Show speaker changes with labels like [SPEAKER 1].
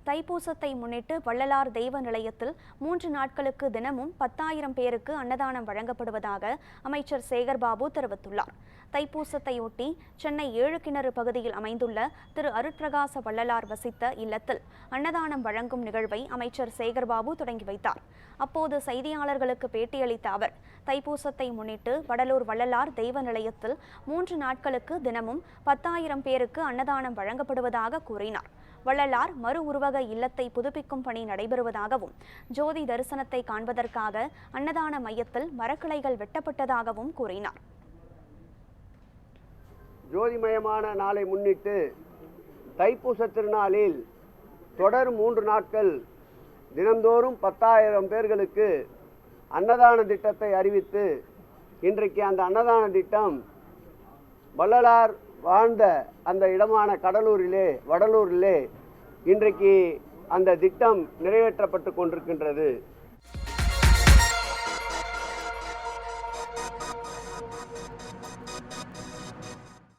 [SPEAKER 1] தைப்பூசத்தை முன்னிட்டு வள்ளலார் தெய்வ நிலையத்தில் 3 நாட்களுக்கு தினமும் 10,000 பேருக்கு அன்னதானம் வழங்கப்படுவதாக அமைச்சர் சேகர்பாபு தெரிவித்துள்ளார். தைப்பூசத்தையொட்டி சென்னை 7 கிணறு பகுதியில் அமைந்துள்ள திரு அருட்பிரகாச வள்ளலார் வசித்த இல்லத்தில் அன்னதானம் வழங்கும் நிகழ்வை அமைச்சர் சேகர்பாபு தொடங்கி வைத்தார். அப்போது செய்தியாளர்களுக்கு பேட்டியளித்த அவர், தைப்பூசத்தை முன்னிட்டு வடலூர் வள்ளலார் தெய்வ நிலையத்தில் 3 நாட்களுக்கு தினமும் 10,000 பேருக்கு அன்னதானம் வழங்கப்படுவதாக கூறினார். வள்ளலார் மறு உருவக இல்லத்தை புதுப்பிக்கும் பணி நடைபெறுவதாகவும், ஜோதி தரிசனத்தை காண்பதற்காக அன்னதான மையத்தில் மரக்கிளைகள் வெட்டப்பட்டதாகவும் கூறினார்.
[SPEAKER 2] ஜோதிமயமான நாளை முன்னிட்டு தைப்பூச திருநாளில் தொடர் 3 நாட்கள் தினந்தோறும் 10,000 பேர்களுக்கு அன்னதான திட்டத்தை அறிவித்து இன்றைக்கு அந்த அன்னதான திட்டம் வள்ளலார் வாழ்ந்த அந்த இடமான வடலூரிலே இன்றைக்கு அந்த திட்டம் நிறைவேற்றப்பட்டு கொண்டிருக்கின்றது.